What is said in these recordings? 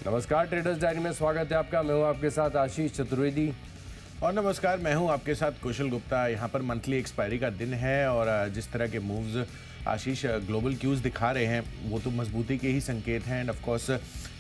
नमस्कार, traders diary में स्वागत है आपका। मैं हूं आपके साथ आशीष चतुर्वेदी। और नमस्कार, मैं हूं आपके साथ कुशल गुप्ता। यहाँ पर मंथली एक्सपायरी का दिन है और जिस तरह के मूव्स आशीष ग्लोबल क्यूज दिखा रहे हैं वो तो मजबूती के ही संकेत हैं। एंड ऑफ कोर्स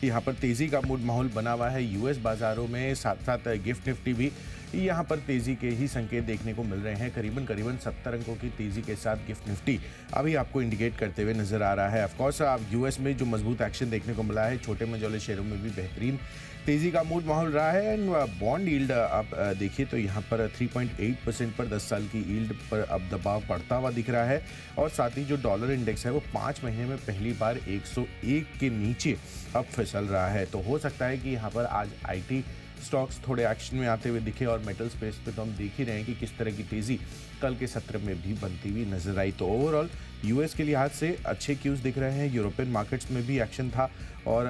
यहाँ पर तेज़ी का मूड माहौल बना हुआ है यूएस बाज़ारों में, साथ साथ गिफ्ट निफ्टी भी यहाँ पर तेज़ी के ही संकेत देखने को मिल रहे हैं। करीबन 70 अंकों की तेज़ी के साथ गिफ्ट निफ्टी अभी आपको इंडिकेट करते हुए नज़र आ रहा है। ऑफ कोर्स आप यूएस में जो मजबूत एक्शन देखने को मिला है, छोटे मझोले शेयरों में भी बेहतरीन तेज़ी का मूड माहौल रहा है। एंड बॉन्ड यील्ड आप देखिए तो यहाँ पर 3.8% पर 10 साल की यील्ड पर अब दबाव बढ़ता हुआ दिख रहा है। और साथ ही जो डॉलर इंडेक्स है वो 5 महीने में पहली बार 101 के नीचे अब फिसल रहा है। तो हो सकता है कि यहाँ पर आज आईटी स्टॉक्स थोड़े एक्शन में आते हुए दिखे। और मेटल स्पेस पे तो हम देख ही रहे हैं कि किस तरह की तेज़ी कल के सत्र में भी बनती हुई नजर आई। तो ओवरऑल यूएस के लिहाज से अच्छे क्यूज दिख रहे हैं। यूरोपियन मार्केट्स में भी एक्शन था और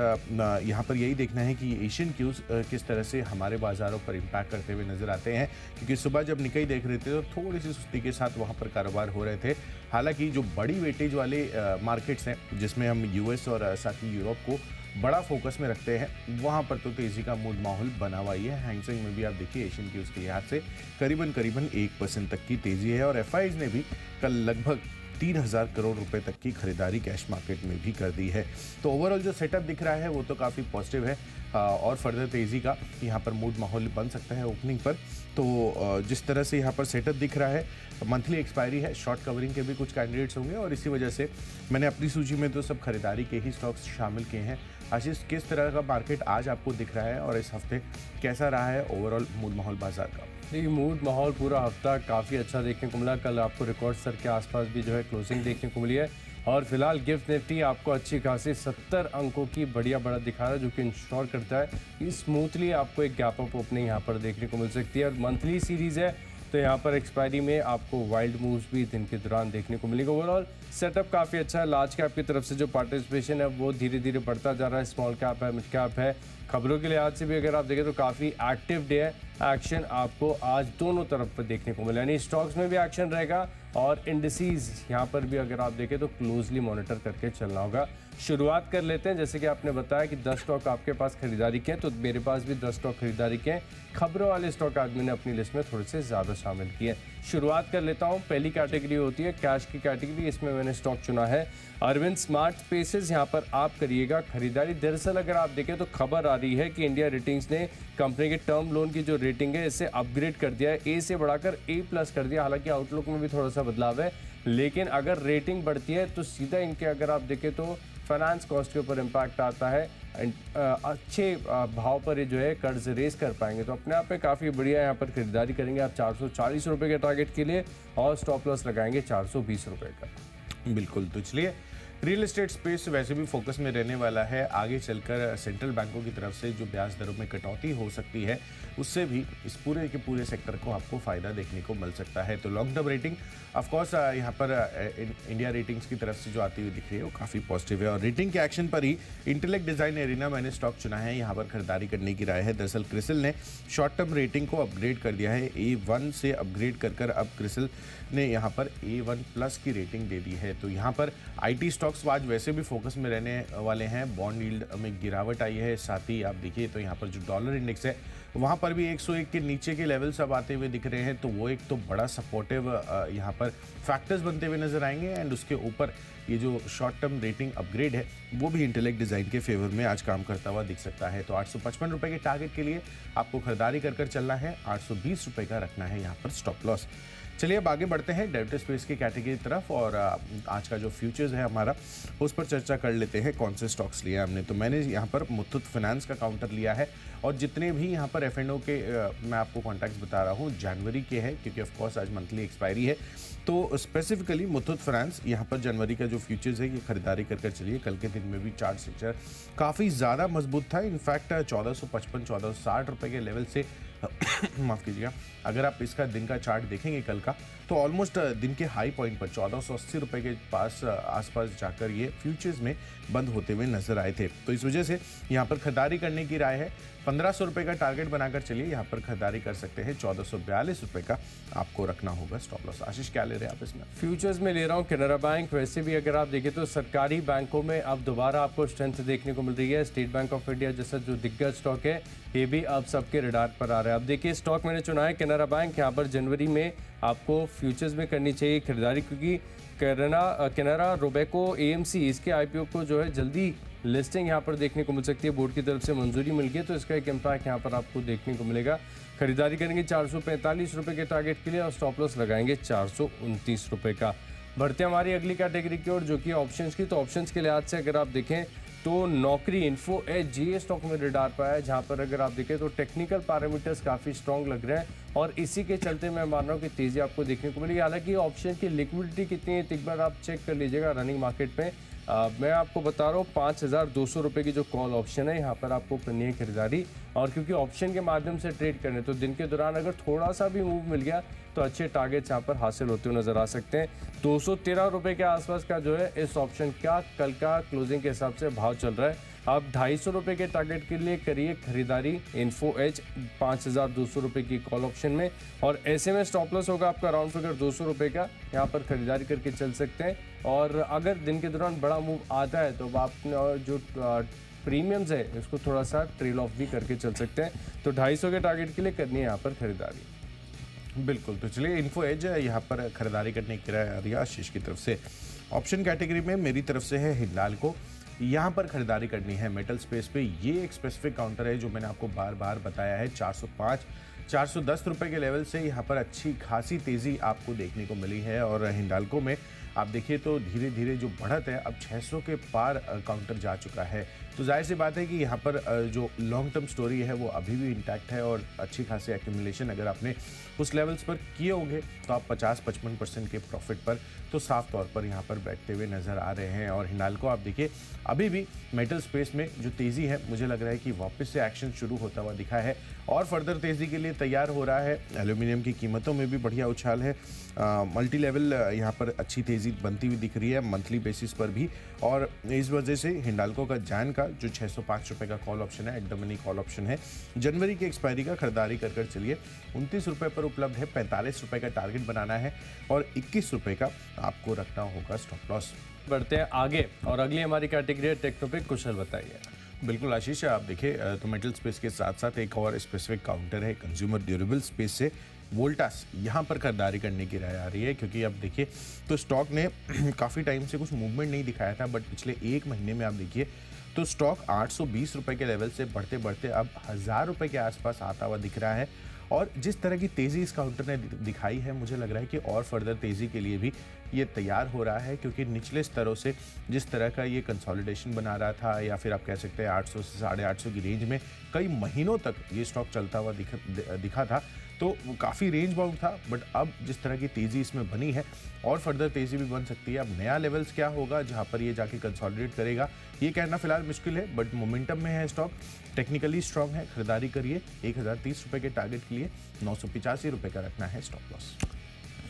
यहाँ पर यही देखना है कि एशियन क्यूज किस तरह से हमारे बाज़ारों पर इम्पैक्ट करते हुए नजर आते हैं। क्योंकि सुबह जब निकाई देख रहे थे तो थोड़ी सी सुस्ती के साथ वहाँ पर कारोबार हो रहे थे। हालांकि जो बड़ी वेटेज वाले मार्केट्स हैं जिसमें हम यूएस और साथ ही यूरोप को बड़ा फोकस में रखते हैं, वहाँ पर तो तेज़ी का मूड माहौल बना हुआ ही है। हैंगसेंग में भी आप देखिए एशियन क्यूज के लिहाज से करीबन 1% तक की तेज़ी है। और एफआईज ने भी कल लगभग 3000 करोड़ रुपए तक की खरीदारी कैश मार्केट में भी कर दी है। तो ओवरऑल जो सेटअप दिख रहा है वो तो काफ़ी पॉजिटिव है और फर्दर तेज़ी का यहाँ पर मूड माहौल बन सकता है ओपनिंग पर। तो जिस तरह से यहाँ पर सेटअप दिख रहा है, मंथली एक्सपायरी है, शॉर्ट कवरिंग के भी कुछ कैंडिडेट्स होंगे और इसी वजह से मैंने अपनी सूची में तो सब खरीदारी के ही स्टॉक्स शामिल किए हैं। आशीष, किस तरह का मार्केट आज आपको दिख रहा है और इस हफ्ते कैसा रहा है ओवरऑल मूड माहौल बाजार का? देखिए, मूड माहौल पूरा हफ्ता काफ़ी अच्छा देखने को मिला। कल आपको रिकॉर्ड स्तर के आसपास भी जो है क्लोजिंग देखने को मिली है। और फिलहाल गिफ्ट निफ्टी आपको अच्छी खासी 70 अंकों की बढ़िया बढ़त दिखा रहा है, जो कि इंश्योर करता है कि स्मूथली आपको एक गैप अप ओपनिंग यहाँ पर देखने को मिल सकती है। और मंथली सीरीज़ है तो यहाँ पर एक्सपायरी में आपको वाइल्ड मूव्स भी दिन के दौरान देखने को मिलेगा। ओवरऑल सेटअप काफ़ी अच्छा है। लार्ज कैप की तरफ से जो पार्टिसिपेशन है वो धीरे धीरे बढ़ता जा रहा है। स्मॉल कैप है, मिड कैप है। खबरों के लिहाज से भी अगर आप देखें तो काफ़ी एक्टिव डे है। एक्शन आपको आज दोनों तरफ पर देखने को मिला, यानी स्टॉक्स में भी एक्शन रहेगा और इंडिसीज यहाँ पर भी अगर आप देखें तो क्लोजली मॉनिटर करके चलना होगा। शुरुआत कर लेते हैं। जैसे कि आपने बताया कि 10 स्टॉक आपके पास खरीदारी के हैं, तो मेरे पास भी 10 स्टॉक खरीदारी के हैं। खबरों वाले स्टॉक आज मैंने अपनी लिस्ट में थोड़े से ज़्यादा शामिल किए। शुरुआत कर लेता हूँ। पहली कैटेगरी होती है कैश की कैटेगरी। इसमें मैंने स्टॉक चुना है अरविंद स्मार्ट स्पेसेस। यहाँ पर आप करिएगा खरीदारी। दरअसल अगर आप देखें तो खबर आ रही है कि इंडिया रेटिंग्स ने कंपनी के टर्म लोन की जो रेटिंग है इसे अपग्रेड कर दिया है, ए से बढ़ाकर A+ कर दिया। हालांकि आउटलुक में भी थोड़ा सा बदलाव है, लेकिन अगर रेटिंग बढ़ती है तो सीधा इनके अगर आप देखें तो फाइनेंस कॉस्ट के ऊपर इम्पैक्ट आता है। अच्छे भाव पर ये जो है कर्ज रेस कर पाएंगे, तो अपने आप में काफ़ी बढ़िया यहाँ पर खरीदारी करेंगे आप 440 रुपये के टारगेट के लिए और स्टॉप लॉस लगाएंगे 420 रुपये का। बिल्कुल। तो चलिए, रियल एस्टेट स्पेस वैसे भी फोकस में रहने वाला है। आगे चलकर सेंट्रल बैंकों की तरफ से जो ब्याज दरों में कटौती हो सकती है उससे भी इस पूरे के पूरे सेक्टर को आपको फ़ायदा देखने को मिल सकता है। तो long term rating of course यहाँ पर इंडिया रेटिंग्स की तरफ से जो आती हुई दिख रही है वो काफ़ी पॉजिटिव है। और रेटिंग के एक्शन पर ही इंटेलेक्ट डिज़ाइन एरिना मैंने स्टॉक चुना है, यहाँ पर खरीदारी करने की राय है। दरअसल क्रिसिल ने शॉर्ट टर्म रेटिंग को अपग्रेड कर दिया है। A1 से अपग्रेड कर अब क्रिसिल ने यहाँ पर A1+ की रेटिंग दे दी है। तो यहाँ पर IT स्टॉक्स आज वैसे भी फोकस में रहने वाले हैं। बॉन्ड यील्ड में गिरावट आई है। साथ ही आप देखिए तो यहाँ पर जो डॉलर इंडेक्स है वहाँ पर भी 101 के नीचे के लेवल्स अब आते हुए दिख रहे हैं। तो वो एक तो बड़ा सपोर्टिव यहाँ पर फैक्टर्स बनते हुए नजर आएंगे। एंड उसके ऊपर ये जो शॉर्ट टर्म रेटिंग अपग्रेड है वो भी इंटेलेक्ट डिज़ाइन के फेवर में आज काम करता हुआ दिख सकता है। तो 855 रुपये के टारगेट के लिए आपको खरीदारी कर चलना है। 820 रुपये का रखना है यहाँ पर स्टॉप लॉस। चलिए अब आगे बढ़ते हैं डेरिवेटिव स्पेस की कैटेगरी की तरफ और आज का जो फ्यूचर्स है हमारा उस पर चर्चा कर लेते हैं। कौन से स्टॉक्स लिए हमने, तो मैंने यहाँ पर मुथूट फाइनेंस का काउंटर लिया है। और जितने भी यहाँ पर F&O के मैं आपको कॉन्टैक्ट्स बता रहा हूँ जनवरी के हैं, क्योंकि ऑफकोर्स आज मंथली एक्सपायरी है। तो स्पेसिफिकली मुथूट फाइनेंस यहाँ पर जनवरी का जो फ्यूचर्स है ये खरीदारी कर चलिए। कल के दिन में भी चार्ट स्ट्रक्चर काफ़ी ज़्यादा मजबूत था। इनफैक्ट 1455 1460 रुपये के लेवल से माफ़ कीजिएगा, अगर आप इसका दिन का चार्ट देखेंगे कल का, तो ऑलमोस्ट दिन के हाई पॉइंट पर 1480 रुपए के पास आसपास जाकर ये फ्यूचर्स में बंद होते हुए नजर आए थे। तो इस वजह से यहाँ पर खरीदारी करने की राय है। 1500 रुपए का टारगेट बनाकर चलिए, यहाँ पर खरीदारी कर सकते हैं। 1442 रुपए का आपको रखना होगा स्टॉप लॉस। आशीष, क्या ले रहे हैं आप इसमें? फ्यूचर्स में ले रहा हूँ कैनरा बैंक। वैसे भी अगर आप देखें तो सरकारी बैंकों में अब दोबारा आपको स्ट्रेंथ देखने को मिल रही है। स्टेट बैंक ऑफ इंडिया जैसा जो दिग्गज स्टॉक है, ये भी अब सबके रडार पर आ रहा है। अब देखिए, स्टॉक मैंने चुना है कैनरा बैंक। यहाँ पर जनवरी में आपको फ्यूचर्स में करनी चाहिए खरीदारी, क्योंकि कैनरा रोबेको AMC इसके IPO को जो है जल्दी लिस्टिंग यहाँ पर देखने को मिल सकती है। बोर्ड की तरफ से मंजूरी मिल गई, तो इसका एक इम्पैक्ट यहाँ पर आपको देखने को मिलेगा। खरीदारी करेंगे 445 रुपये के टारगेट के लिए और स्टॉप लॉस लगाएंगे 429 रुपये का। बढ़ते हमारी अगली कैटेगरी की ओर, जो कि ऑप्शंस की। तो ऑप्शंस के लिहाज से अगर आप देखें तो नौकरी इन्फो एज ये स्टॉक में रडार पर है, जहां पर अगर आप देखें तो टेक्निकल पैरामीटर्स काफ़ी स्ट्रॉन्ग लग रहे हैं और इसी के चलते मैं मान रहा हूं कि तेज़ी आपको देखने को मिलेगी। हालांकि ऑप्शन की लिक्विडिटी कितनी है एक बार आप चेक कर लीजिएगा रनिंग मार्केट में। मैं आपको बता रहा हूँ 5200 रुपये की जो कॉल ऑप्शन है, यहाँ पर आपको करनी है खरीदारी। और क्योंकि ऑप्शन के माध्यम से ट्रेड करने, तो दिन के दौरान अगर थोड़ा सा भी मूव मिल गया तो अच्छे टारगेट्स यहाँ पर हासिल होते हुए नजर आ सकते हैं। 213 रुपये के आसपास का जो है इस ऑप्शन का कल का क्लोजिंग के हिसाब से भाव चल रहा है। आप 250 रुपये के टारगेट के लिए करिए खरीदारी इन्फो एज 5200 रुपये की कॉल ऑप्शन में। और ऐसे में स्टॉप लॉस होगा आपका राउंड फिगर 200 रुपये का, यहाँ पर खरीदारी करके चल सकते हैं। और अगर दिन के दौरान बड़ा मूव आता है तो आपने जो प्रीमियम्स है इसको थोड़ा सा ट्रेल ऑफ भी करके चल सकते हैं। तो 250 के टारगेट के लिए करनी है यहाँ पर खरीदारी। बिल्कुल, तो चलिए इन्फो एज यहाँ पर खरीदारी करने की राय आ रही है आशीष की तरफ से। ऑप्शन कैटेगरी में मेरी तरफ से है हिंडाल्को। यहाँ पर खरीदारी करनी है मेटल स्पेस पे। ये एक स्पेसिफिक काउंटर है जो मैंने आपको बार बार बताया है। 405-410 रुपए के लेवल से यहाँ पर अच्छी खासी तेज़ी आपको देखने को मिली है। और हिंडाल्को में आप देखिए तो धीरे धीरे जो बढ़त है अब 600 के पार काउंटर जा चुका है। तो जाहिर सी बात है कि यहाँ पर जो लॉन्ग टर्म स्टोरी है वो अभी भी इंटैक्ट है और अच्छी खासी एक्यूमुलेशन अगर आपने उस लेवल्स पर किए होंगे तो आप 50-55% के प्रॉफिट पर तो साफ तौर पर यहाँ पर बैठते हुए नजर आ रहे हैं। और हिंडाल्को आप देखिए अभी भी मेटल स्पेस में जो तेज़ी है मुझे लग रहा है कि वापस से एक्शन शुरू होता हुआ दिखा है और फर्दर तेज़ी के लिए तैयार हो रहा है। एल्यूमिनियम की कीमतों में भी बढ़िया उछाल है। मल्टी लेवल यहाँ पर अच्छी तेज़ी बनती हुई दिख रही है मंथली बेसिस पर भी। और इस वजह से हिंडाल्को का जैन का जो 605 रुपये का कॉल ऑप्शन है, at the money call option है, जनवरी की एक्सपायरी का खरीदारी कर चलिए। 29 रुपये पर उपलब्ध है। 45 रुपये का टारगेट बनाना है और 21 रुपये का आपको रखना होगा स्टॉप लॉस। बढ़ते हैं आगे और अगली हमारी कैटेगरी है टेक्नोपिक। कुशल बताइए। बिल्कुल आशीष, आप देखिए तो मेटल स्पेस के साथ साथ एक और स्पेसिफिक काउंटर है कंज्यूमर ड्यूरेबल स्पेस से वोल्टास। यहाँ पर खरीदारी करने की राय आ रही है क्योंकि अब देखिए तो स्टॉक ने काफ़ी टाइम से कुछ मूवमेंट नहीं दिखाया था, बट पिछले एक महीने में आप देखिए तो स्टॉक 820 रुपये के लेवल से बढ़ते बढ़ते अब 1000 रुपये के आसपास आता हुआ दिख रहा है। और जिस तरह की तेज़ी इस काउंटर ने दिखाई है मुझे लग रहा है कि और फर्दर तेज़ी के लिए भी ये तैयार हो रहा है, क्योंकि निचले स्तरों से जिस तरह का ये कंसोलिडेशन बना रहा था या फिर आप कह सकते हैं 800 से 850 की रेंज में कई महीनों तक ये स्टॉक चलता हुआ दिखा था, तो वो काफ़ी रेंज बाउंड था। बट अब जिस तरह की तेज़ी इसमें बनी है और फर्दर तेज़ी भी बन सकती है। अब नया लेवल्स क्या होगा जहाँ पर ये जाके कंसोलिडेट करेगा ये कहना फिलहाल मुश्किल है, बट मोमेंटम में है स्टॉक, टेक्निकली स्ट्रांग है। खरीदारी करिए। 1030 रुपये के टारगेट के लिए 985 रुपये का रखना है स्टॉप लॉस।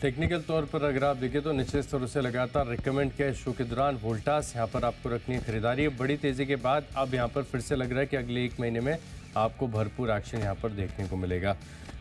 टेक्निकल तौर पर अगर आप देखें तो निचले स्तरों से लगातार रिकमेंड किया शो के दौरान वोल्टास, यहाँ पर आपको रखनी है खरीदारी। बड़ी तेज़ी के बाद अब यहाँ पर फिर से लग रहा है कि अगले एक महीने में आपको भरपूर एक्शन यहाँ पर देखने को मिलेगा।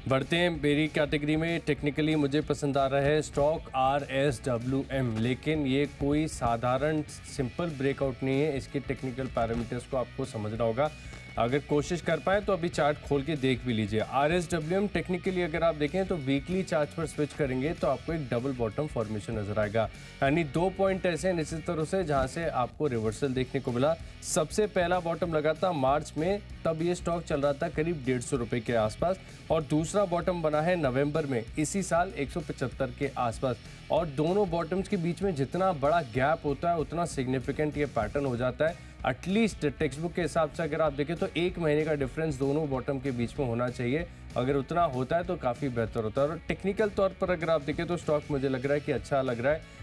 बढ़ते हैं मेरी कैटेगरी में। टेक्निकली मुझे पसंद आ रहा है स्टॉक RSWM, लेकिन ये कोई साधारण सिंपल ब्रेकआउट नहीं है। इसके टेक्निकल पैरामीटर्स को आपको समझना होगा। अगर कोशिश कर पाए तो अभी चार्ट खोल के देख भी लीजिए। RSWM टेक्निकली अगर आप देखें तो वीकली चार्ट पर स्विच करेंगे तो आपको एक डबल बॉटम फॉर्मेशन नजर आएगा, यानी 2 पॉइंट ऐसे हैं निश्चित तरह से जहां से आपको रिवर्सल देखने को मिला। सबसे पहला बॉटम लगा था मार्च में, तब ये स्टॉक चल रहा था करीब 150 रुपये के आसपास, और दूसरा बॉटम बना है नवंबर में इसी साल 175 के आसपास। और दोनों बॉटम्स के बीच में जितना बड़ा गैप होता है उतना सिग्निफिकेंट ये पैटर्न हो जाता है। एटलीस्ट टेक्स्ट बुक के हिसाब से अगर आप देखें तो 1 महीने का डिफरेंस दोनों बॉटम के बीच में होना चाहिए। अगर उतना होता है तो काफ़ी बेहतर होता है। और टेक्निकल तौर पर अगर आप देखें तो स्टॉक मुझे लग रहा है कि अच्छा लग रहा है।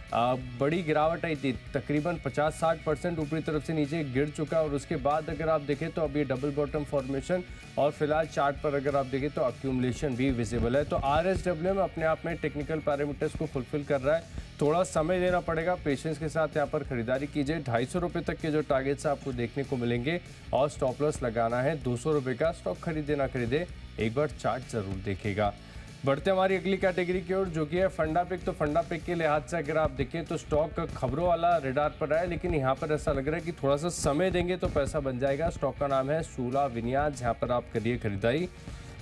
बड़ी गिरावट आई थी, तकरीबन 50-60% ऊपरी तरफ से नीचे गिर चुका है और उसके बाद अगर आप देखें तो अब ये डबल बॉटम फॉर्मेशन और फिलहाल चार्ट पर अगर आप देखें तो अक्यूमुलेशन भी विजिबल है। तो RSW में अपने आप में टेक्निकल पैरामीटर्स को फुलफिल कर रहा है। थोड़ा समय देना पड़ेगा, पेशेंस के साथ यहाँ पर खरीदारी कीजिए। 250 रुपये तक के जो टारगेट्स आपको देखने को मिलेंगे और स्टॉप लॉस लगाना है 200 रुपये का। स्टॉक खरीदे ना खरीदे एक बार चार्ट जरूर देखेगा। बढ़ते हमारी अगली कैटेगरी की ओर जो कि है फंडा पिक। तो फंडा पिक के लिहाज से अगर आप देखें तो स्टॉक खबरों वाला रेडार पर है, लेकिन यहाँ पर ऐसा लग रहा है कि थोड़ा सा समय देंगे तो पैसा बन जाएगा। स्टॉक का नाम है सूला विनियाज, यहाँ पर आप करिए खरीदारी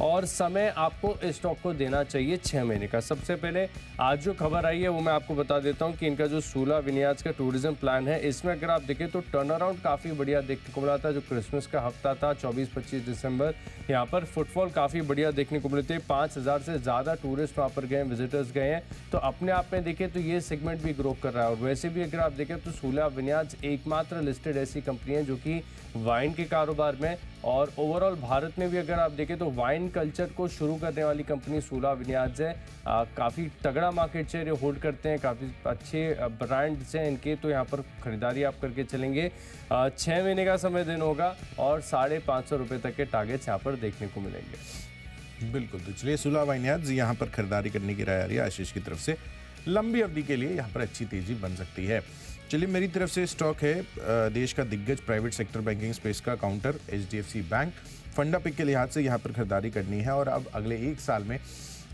और समय आपको इस स्टॉक को देना चाहिए 6 महीने का। सबसे पहले आज जो खबर आई है वो मैं आपको बता देता हूँ कि इनका जो सूला विनियाज का टूरिज्म प्लान है, इसमें अगर आप देखें तो टर्न अराउंड काफ़ी बढ़िया देखने को मिला था। जो क्रिसमस का हफ्ता था 24-25 दिसंबर, यहाँ पर फुटफॉल काफ़ी बढ़िया देखने को मिले थे। 5000 से ज़्यादा टूरिस्ट वहाँ पर गए, विजिटर्स गए हैं। तो अपने आप में देखें तो ये सेगमेंट भी ग्रो कर रहा है। और वैसे भी अगर आप देखें तो सूला विनियाज एकमात्र लिस्टेड ऐसी कंपनी है जो कि वाइन के कारोबार में और ओवरऑल भारत में भी अगर आप देखें तो वाइन कल्चर को शुरू करने वाली कंपनी सूला विनियाज है। काफ़ी तगड़ा मार्केट शेयर होल्ड करते हैं, काफ़ी अच्छे ब्रांड्स हैं इनके। तो यहाँ पर खरीदारी आप करके चलेंगे। 6 महीने का समय देना होगा और 550 रुपये तक के टारगेट्स यहाँ पर देखने को मिलेंगे। बिल्कुल, तो चलिए सूला वाइनयार्ड्स यहाँ पर खरीदारी करने की राय आ रही है आशीष की तरफ से। लंबी अवधि के लिए यहाँ पर अच्छी तेजी बन सकती है। चलिए मेरी तरफ से स्टॉक है देश का दिग्गज प्राइवेट सेक्टर बैंकिंग स्पेस का काउंटर HDFC बैंक। फंडा पिक के लिहाज से यहाँ पर खरीदारी करनी है और अब अगले 1 साल में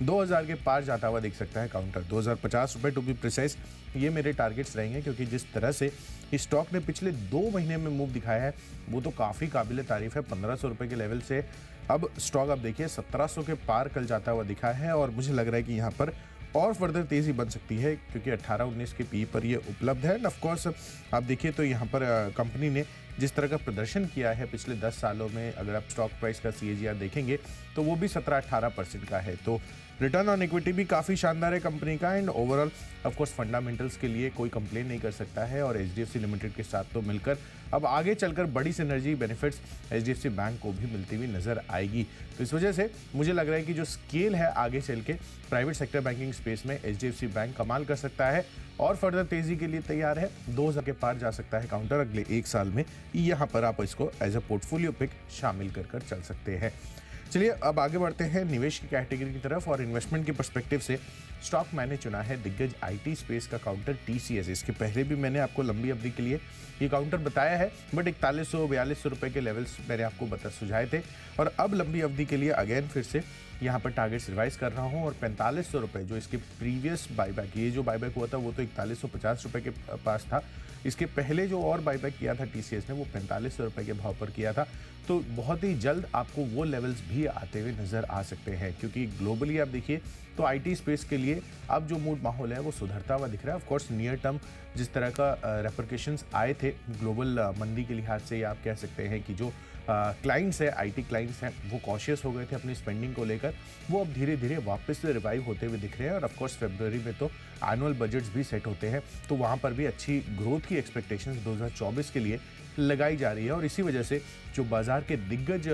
2000 के पार जाता हुआ दिख सकता है काउंटर। 2050 रुपये टू बी प्रिसाइज, ये मेरे टारगेट्स रहेंगे क्योंकि जिस तरह से इस स्टॉक ने पिछले 2 महीने में मूव दिखाया है वो तो काफ़ी काबिल तारीफ है। 1500 रुपये के लेवल से अब स्टॉक आप देखिए 1700 के पार कल जाता हुआ दिखा है और मुझे लग रहा है कि यहाँ पर और फर्दर तेज़ी बन सकती है क्योंकि 18-19 के पी पर ये उपलब्ध है। एंड ऑफ कोर्स आप देखिए तो यहाँ पर कंपनी ने जिस तरह का प्रदर्शन किया है पिछले 10 सालों में, अगर आप स्टॉक प्राइस का CAGR देखेंगे तो वो भी 17-18% का है। तो रिटर्न ऑन इक्विटी भी काफ़ी शानदार है कंपनी का and overall of course fundamentals के लिए कोई कंप्लेन नहीं कर सकता है। और HDFC लिमिटेड के साथ तो मिलकर अब आगे चलकर बड़ी सिनर्जी बेनिफिट्स HDFC बैंक को भी मिलती हुई नजर आएगी। तो इस वजह से मुझे लग रहा है कि जो स्केल है आगे चल के प्राइवेट सेक्टर बैंकिंग स्पेस में HDFC बैंक कमाल कर सकता है और फर्दर तेजी के लिए तैयार है। 2000 के पार जा सकता है काउंटर अगले 1 साल में। यहाँ पर आप इसको एज अ पोर्टफोलियो पिक शामिल कर चल सकते हैं। चलिए अब आगे बढ़ते हैं निवेश की कैटेगरी की तरफ और इन्वेस्टमेंट के पर्सपेक्टिव से स्टॉक मैंने चुना है दिग्गज IT स्पेस का काउंटर TCS। इसके पहले भी मैंने आपको लंबी अवधि के लिए ये काउंटर बताया है, बट 4100-4200 रुपये के लेवल्स मैंने आपको सुझाए थे और अब लंबी अवधि के लिए अगेन फिर से यहाँ पर टारगेट्स रिवाइज कर रहा हूँ और 4500 रुपये जो इसके प्रीवियस बाईबैक, ये जो बाईबैक हुआ था वो तो 4150 रुपये के पास था। इसके पहले जो और बाईबैक किया था TCS ने वो 4500 रुपये के भाव पर किया था। तो बहुत ही जल्द आपको वो लेवल्स भी आते हुए नजर आ सकते हैं क्योंकि ग्लोबली आप देखिए तो IT स्पेस के लिए अब जो मूड माहौल है वो सुधरता हुआ दिख रहा है। ऑफ कोर्स नियर टर्म जिस तरह का रेपरकेशंस आए थे ग्लोबल मंदी के लिहाज से, या आप कह सकते हैं कि जो क्लाइंट्स है IT क्लाइंट्स हैं वो कॉशियस हो गए थे अपनी स्पेंडिंग को लेकर, वो अब धीरे धीरे वापस से रिवाइव होते हुए दिख रहे हैं। और ऑफ कोर्स फरवरी में तो एनुअल बजट्स भी सेट होते हैं तो वहाँ पर भी अच्छी ग्रोथ की एक्सपेक्टेशंस 2024 के लिए लगाई जा रही है। और इसी वजह से जो बाजार के दिग्गज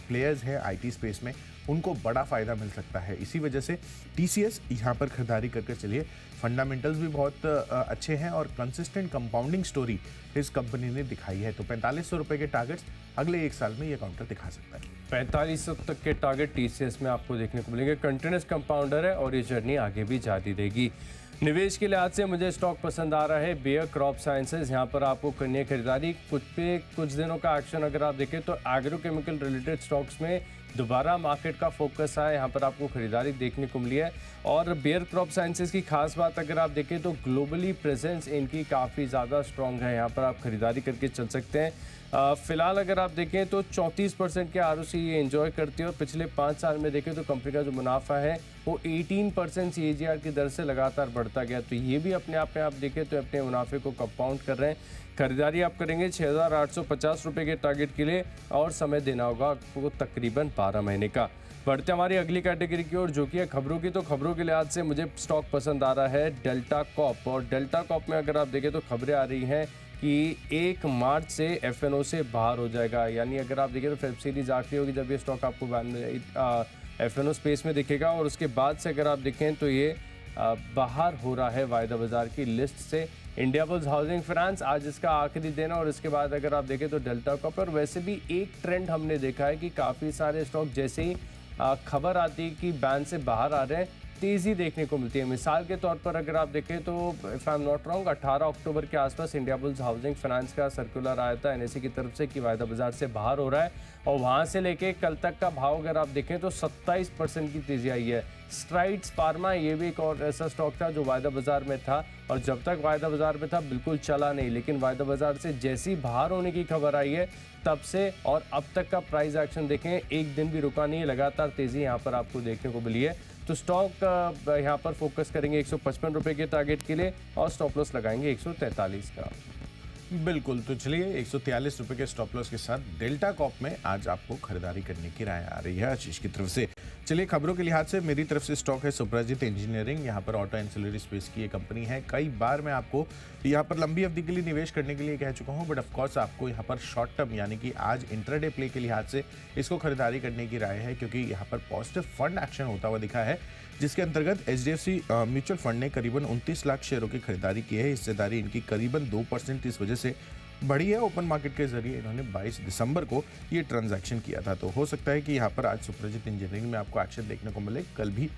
प्लेयर्स हैं IT स्पेस में उनको बड़ा फ़ायदा मिल सकता है। इसी वजह से TCS यहाँ पर खरीदारी करके चलिए। फंडामेंटल्स भी बहुत अच्छे हैं और कंसिस्टेंट कंपाउंडिंग स्टोरी इस कंपनी ने दिखाई है। तो 4500 रुपये के टारगेट्स अगले 1 साल में ये काउंटर दिखा सकता है। 4500 तक के टारगेट TCS में आपको देखने को मिलेंगे। कंटिन्यूस कंपाउंडर है और ये जर्नी आगे भी जारी रहेगी। निवेश के लिहाज से मुझे स्टॉक पसंद आ रहा है बेयर क्रॉप साइंसेज। यहाँ पर आपको करनी है खरीदारी। कुछ दिनों का एक्शन अगर आप देखें तो एग्रोकेमिकल रिलेटेड स्टॉक्स में दोबारा मार्केट का फोकस है, यहाँ पर आपको खरीदारी देखने को मिली है। और बेयर क्रॉप साइंसेज की खास बात अगर आप देखें तो ग्लोबली प्रेजेंस इनकी काफ़ी ज़्यादा स्ट्रॉन्ग है, यहाँ पर आप खरीदारी करके चल सकते हैं। फिलहाल अगर आप देखें तो 34% के ROC ये एंजॉय करती है और पिछले 5 साल में देखें तो कंपनी का जो मुनाफा है वो 18% CAGR की दर से लगातार बढ़ता गया। तो ये भी अपने आप में आप देखें तो अपने मुनाफे को कंपाउंड कर रहे हैं। खरीदारी आप करेंगे 6850 रुपये के टारगेट के लिए और समय देना होगा आपको तकरीबन 12 महीने का। बढ़ते हमारी अगली कैटेगरी की ओर जो कि है खबरों की। तो खबरों के लिहाज से मुझे स्टॉक पसंद आ रहा है डेल्टा कॉप। और डेल्टा कॉप में अगर आप देखें तो खबरें आ रही हैं कि 1 मार्च से एफएनओ से बाहर हो जाएगा। यानी अगर आप देखें तो फेब सीरीज आखिरी होगी जब ये स्टॉक आपको बैन में एफएनओ स्पेस में दिखेगा, और उसके बाद से अगर आप देखें तो ये बाहर हो रहा है वायदा बाजार की लिस्ट से। इंडियाबुल्स हाउसिंग फाइनेंस आज इसका आखिरी दिन है, और इसके बाद अगर आप देखें तो डेल्टा कॉप। और वैसे भी एक ट्रेंड हमने देखा है कि काफ़ी सारे स्टॉक जैसे ही खबर आती है कि बैन से बाहर आ रहे हैं, तेज़ी देखने को मिलती है। मिसाल के तौर पर अगर आप देखें तो if I am not wrong 18 अक्टूबर के आसपास इंडियाबुल्स हाउसिंग फाइनेंस का सर्कुलर आया था एनएसई की तरफ से कि वायदा बाजार से बाहर हो रहा है, और वहाँ से लेके कल तक का भाव अगर आप देखें तो 27% की तेज़ी आई है। स्ट्राइड्स फार्मा ये भी एक और ऐसा स्टॉक था जो वायदा बाजार में था, और जब तक वायदा बाजार में था बिल्कुल चला नहीं, लेकिन वायदा बाजार से जैसी बाहर होने की खबर आई है तब से और अब तक का प्राइस एक्शन देखें, एक दिन भी रुका नहीं है, लगातार तेज़ी यहाँ पर आपको देखने को मिली है। तो स्टॉक यहाँ पर फोकस करेंगे 155 रुपये के टारगेट के लिए, और स्टॉप लॉस लगाएंगे 143 का। बिल्कुल, तो चलिए 143 रुपये के स्टॉप लॉस के साथ डेल्टा कॉप में आज आपको खरीदारी करने की राय आ रही है आशीष की तरफ से। चलिए खबरों के लिहाज से मेरी तरफ से स्टॉक है सुप्रजीत इंजीनियरिंग। यहाँ पर ऑटो एंसिलरी स्पेस की ये कंपनी है। कई बार मैं आपको यहाँ पर लंबी अवधि के लिए निवेश करने के लिए कह चुका हूँ, बट ऑफकोर्स आपको यहाँ पर शॉर्ट टर्म यानी कि आज इंट्राडे प्ले के लिहाज से इसको खरीदारी करने की राय है, क्योंकि यहाँ पर पॉजिटिव फंड एक्शन होता हुआ दिखा है, जिसके अंतर्गत एचडीएफसी म्यूचुअल फंड ने करीबन 29 लाख शेयरों की खरीदारी की है। हिस्सेदारी इनकी करीबन 2% इस वजह से बढ़ी है। ओपन मार्केट के जरिए इन्होंने 22 दिसंबर को ये ट्रांजैक्शन किया था, तो हो सकता है कि यहाँ पर आज सुप्रजीत इंजीनियरिंग में आपको एक्शन देखने को मिले। कल भी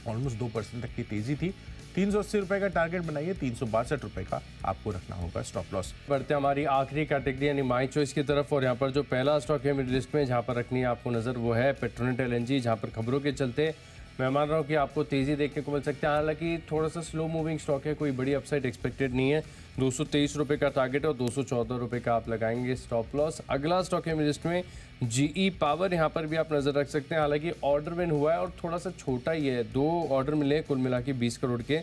ऑलमोस्ट 2% तक की तेजी थी। 380 रुपये का टारगेट बनाइए, 362 रुपये का आपको रखना होगा स्टॉप लॉस। बढ़ते हमारी आखिरी कैटेगरी यानी माई चॉइस की तरफ, और यहाँ पर जो पहला स्टॉक है मेरी लिस्ट में जहाँ पर रखनी है आपको नज़र, वो है पेट्रोनेट एलएनजी, जहाँ पर खबरों के चलते मैं मान रहा हूँ कि आपको तेज़ी देखने को मिल सकता है। हालांकि थोड़ा सा स्लो मूविंग स्टॉक है, कोई बड़ी अपसाइड एक्सपेक्टेड नहीं है। 223 रुपये का टारगेट और 214 रुपये का आप लगाएंगे स्टॉप लॉस। अगला स्टॉक है मेरी लिस्ट में जीई पावर, यहाँ पर भी आप नज़र रख सकते हैं। हालांकि ऑर्डर विन हुआ है और थोड़ा सा छोटा ही है, 2 ऑर्डर मिले कुल मिला के 20 करोड़ के।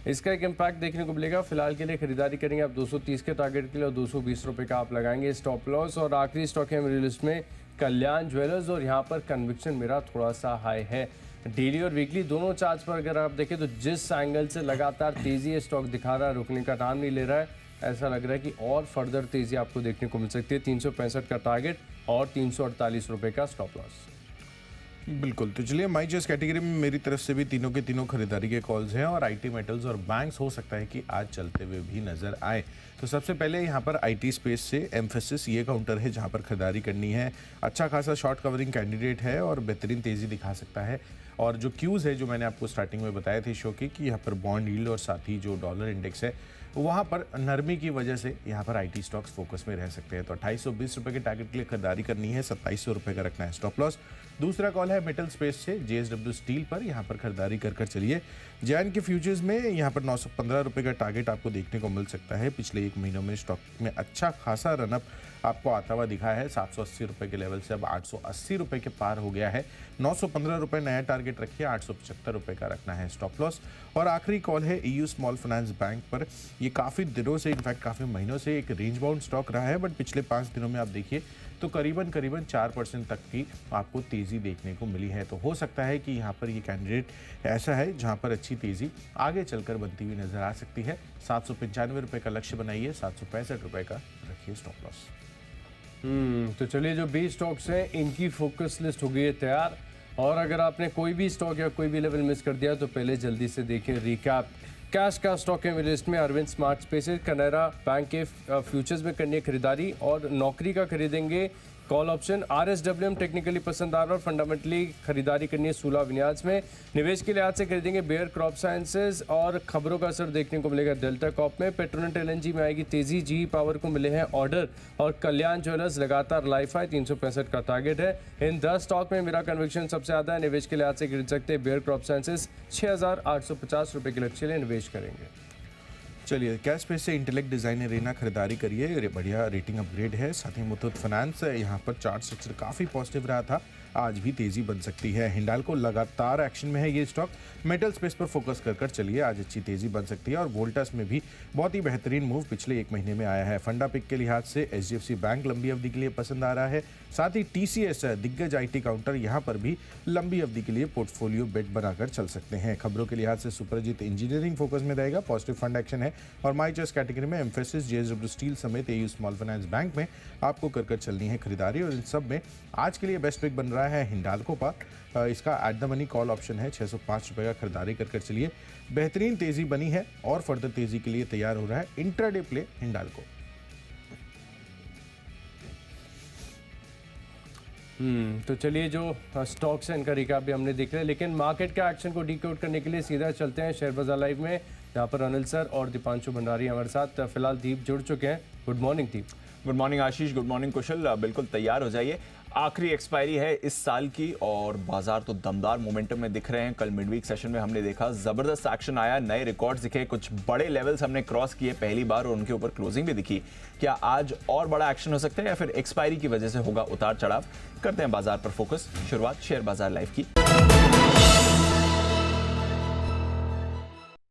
इसका एक इम्पैक्ट देखने को मिलेगा। फिलहाल के लिए खरीदारी करेंगे आप 230 के टारगेट के लिए, और 220 रुपये का आप लगाएंगे स्टॉप लॉस। और आखिरी स्टॉक है मेरी लिस्ट में कल्याण ज्वेलर्स, और यहाँ पर कन्विक्शन मेरा थोड़ा सा हाई है। डेली और वीकली दोनों चार्ट्स पर अगर आप देखें तो जिस एंगल से लगातार तेज़ी ये स्टॉक दिखा रहा है, रुकने का नाम नहीं ले रहा है, ऐसा लग रहा है कि और फर्दर तेज़ी आपको देखने को मिल सकती है। 365 का टारगेट और 348 रुपये का स्टॉप लॉस। बिल्कुल, तो चलिए माई चॉइस कैटेगरी में मेरी तरफ से भी तीनों के तीनों खरीदारी के कॉल्स हैं, और आईटी मेटल्स और बैंक्स हो सकता है कि आज चलते हुए भी नजर आए। तो सबसे पहले यहाँ पर आईटी स्पेस से एम्फेसिस ये काउंटर है जहाँ पर खरीदारी करनी है। अच्छा खासा शॉर्ट कवरिंग कैंडिडेट है और बेहतरीन तेज़ी दिखा सकता है। और जो क्यूज़ है जो मैंने आपको स्टार्टिंग में बताया थे शो की, कि यहाँ पर बॉन्ड यील्ड और साथ ही जो डॉलर इंडेक्स है वहाँ पर नरमी की वजह से यहाँ पर आईटी स्टॉक्स फोकस में रह सकते हैं। तो 2820 रुपये के टारगेट के लिए खरीदारी करनी है, 2700 रुपये का रखना है स्टॉप लॉस। दूसरा कॉल है मेटल स्पेस से जेएसडब्ल्यू स्टील पर, यहाँ पर खरीदारी कर चलिए। जैन के फ्यूचर्स में यहाँ पर 915 रुपये का टारगेट आपको देखने को मिल सकता है। पिछले 1 महीनों में स्टॉक में अच्छा खासा रनअप आपको आता हुआ दिखा है। 780 रुपये के लेवल से अब 880 रुपये के पार हो गया है। 915 रुपये नया टारगेट रखिए, 875 रुपये का रखना है स्टॉप लॉस। और आखिरी कॉल है ईयू स्मॉल फाइनेंस बैंक पर। ये काफ़ी दिनों से, इनफैक्ट काफ़ी महीनों से एक रेंज बाउंड स्टॉक रहा है, बट पिछले 5 दिनों में आप देखिए तो करीबन 4% तक की आपको तेज़ी देखने को मिली है। तो हो सकता है कि यहाँ पर ये कैंडिडेट ऐसा है जहाँ पर अच्छी तेज़ी आगे चलकर बनती हुई नजर आ सकती है। 795 रुपये का लक्ष्य बनाइए, 765 रुपये का रखिए स्टॉप लॉस। तो चलिए जो 20 स्टॉक्स हैं इनकी फोकस लिस्ट हो गई है तैयार, और अगर आपने कोई भी स्टॉक या कोई भी लेवल मिस कर दिया तो पहले जल्दी से देखें रिकैप। कैश का स्टॉक है मेरी लिस्ट में अरविंद स्मार्ट स्पेसेस, कनारा बैंक के फ्यूचर्स में करनी है खरीदारी, और नौकरी का खरीदेंगे कॉल ऑप्शन। आरएसडब्ल्यूएम टेक्निकली पसंद आ रहा है और फंडामेंटली खरीदारी करनी है सूला विन्यास में। निवेश के लिहाज से खरीदेंगे बेयर क्रॉप साइंसेज, और खबरों का असर देखने को मिलेगा डेल्टा कॉप में। पेट्रोनेट एलएनजी में आएगी तेजी, जी पावर को मिले हैं ऑर्डर, और कल्याण ज्वेलर्स लगातार लाइफ है, 365 का टारगेट है। इन 10 स्टॉक में मेरा कन्विक्शन सबसे ज़्यादा है। निवेश के लिहाज से खरीद सकते हैं बेयर क्रॉप साइंसेज, 6850 रुपये के लक्ष्य लिए निवेश करेंगे। चलिए कैश स्पेस से इंटेलेक्ट डिजाइन एरेना खरीदारी करिए, बढ़िया रेटिंग अपग्रेड है। साथ ही मुथूट फाइनेंस यहाँ पर चार्ट स्ट्रक्चर काफ़ी पॉजिटिव रहा था, आज भी तेजी बन सकती है। हिंडाल्को लगातार एक्शन में है ये स्टॉक। मेटल स्पेस पर फोकस कर चलिए, आज अच्छी तेजी बन सकती है। और वोल्टास में भी बहुत ही बेहतरीन मूव पिछले 1 महीने में आया है। फंडा पिक के लिहाज से एचडीएफसी बैंक लंबी अवधि के लिए पसंद आ रहा है। साथ ही टीसीएस दिग्गज आईटी काउंटर यहाँ पर भी लंबी अवधि के लिए पोर्टफोलियो बेट बनाकर चल सकते हैं। खबरों के लिहाज से सुप्रजीत इंजीनियरिंग फोकस में रहेगा, पॉजिटिव फंड एक्शन है। और माई चॉइस कैटेगरी में एम्फेसिस, जेएसडब्ल्यू स्टील समेत एयू स्मॉल फाइनेंस बैंक में आपको कर चलनी है खरीदारी। और इन सब में आज के लिए बेस्ट पिक बन रहा है हिंडाल्को का। इसका at the money call option है, 605 रुपये का खरीदारी कर चलिए। बेहतरीन तेजी बनी है और फर्दर तेजी के लिए तैयार हो रहा है इंट्राडे प्ले हिंडाल्को। तो चलिए, जो स्टॉक्स हैं इनका रिकैप भी हमने देख लिया, लेकिन मार्केट का एक्शन को डिकोड करने के लिए सीधा चलते हैं शेयर बाजार लाइव में, जहाँ पर अनिल सर और दीपांशु भंडारी हमारे साथ। फिलहाल दीप जुड़ चुके हैं। गुड मॉर्निंग दीप। गुड मॉर्निंग आशीष, गुड मॉर्निंग कुशल। बिल्कुल तैयार हो जाइए, आखिरी एक्सपायरी है इस साल की और बाजार तो दमदार मोमेंटम में दिख रहे हैं। कल मिडवीक सेशन में हमने देखा जबरदस्त एक्शन आया, नए रिकॉर्ड्स दिखे, कुछ बड़े लेवल्स हमने क्रॉस किए पहली बार और उनके ऊपर क्लोजिंग भी दिखी। क्या आज और बड़ा एक्शन हो सकता है या फिर एक्सपायरी की वजह से होगा उतार चढ़ाव? करते हैं बाजार पर फोकस। शुरुआत शेयर बाजार लाइव की।